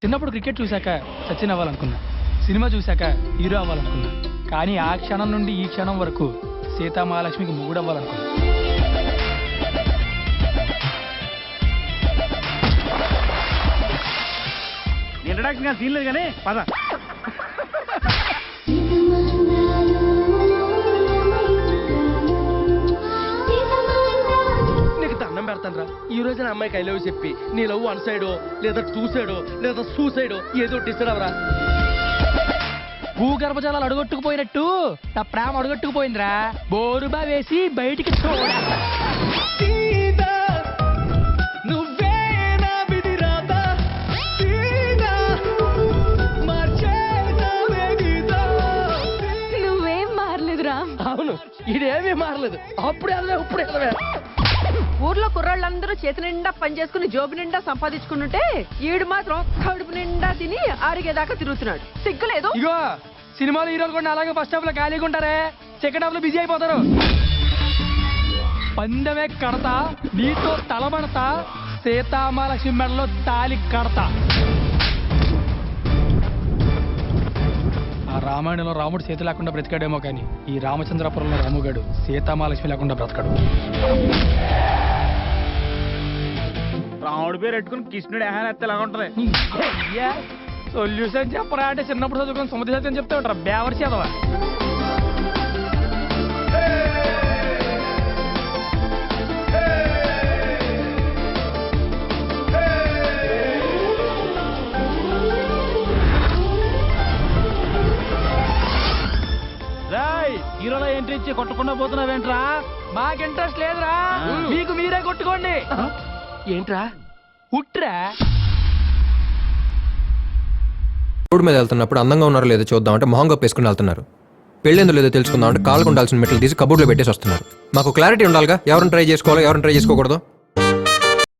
చిన్నప్పుడు క్రికెట్ చూశాక సచిన్ అవ్వాలనుకున్నా, సినిమా చూశాక హీరో అవ్వాలనుకున్నా, కానీ ఆ క్షణం నుండి ఈ క్షణం వరకు సీతామహాలక్ష్మికి మొగుడు అవ్వాలనుకున్నా. ఇంట్రడక్షన్ సీన్ లేదు కానీ పద. నీకు దండం పెడతాను రా, ఈ రోజున అమ్మాయికి ఐ లవ్ చెప్పి నీ లవ్ వన్ సైడో లేదా టూ సైడో లేదా సూసైడో ఏదో డిస్టర్బ్ రా. భూగర్భజలాలు అడుగొట్టుకుపోయినట్టు నా ప్రేమ అడుగొట్టుకుపోయిందిరా. బోరుబా వేసి బయటికి చూడ. నువ్వేం మారలేదురా. అవును, ఇదేమీ మారలేదు. అప్పుడు ఎదవే ఇప్పుడు ఎదవే. ఊర్లో కుర్రాళ్ళందరూ చేతి నిండా పని చేసుకుని జోబు నిండా సంపాదించుకుంటుంటే ఈడు మాత్రం కడుపు నిండా తిని ఆరిగేదాకా తిరుగుతున్నాడు. సిగ్గులేదు. ఇగో సినిమాలో హీరోలు కూడా అలాగే ఫస్ట్ హాఫ్ లో ఖాళీగా ఉంటారే, సెకండ్ హాఫ్ లో బిజీ అయిపోతారు. పందెమే కడతా, నీతో తలబడతా, సీతామహాలక్ష్మి మెడలో తాలి కడతా. ఆ రామాయణంలో రాముడు సీత లేకుండా బ్రతికాడేమో కానీ ఈ రామచంద్రపురంలో రాముగాడు సీతామహాలక్ష్మి లేకుండా బ్రతకడు. రాముడి పేరు పెట్టుకుని కృష్ణుడు ఏహాన్ ఎత్తే ఎలాగ ఉంటది. సొల్యూషన్ చెప్పరా అంటే చిన్నప్పుడు చదువుకుని సముద్ర సత్యం చెప్తే ఉంటారా బేవర్ చేదవా. రాయ్ హీరోలో ఎంట్రీ ఇచ్చి కొట్టకుండా పోతున్నావేంట్రా? మాకు ఇంట్రెస్ట్ లేదురా, మీకు మీరే కొట్టుకోండి. ఏంట్రా ఉట్రా రోడ్డు మీద వెళ్తున్నప్పుడు అందంగా ఉన్నారో లేదో చూద్దామంటే మొహం కప్పేసుకుని వెళ్తున్నారు. పెళ్ళేందో లేదో తెలుసుకుందామంటే కాళ్ళకు ఉండాల్సిన మెట్లు తీసి కబోర్డ్లో పెట్టేసి వస్తున్నారు. మాకు క్లారిటీ ఉండాలిగా, ఎవరిని ట్రై చేసుకోవాలో ఎవరిని ట్రై చేసుకోకూడదు.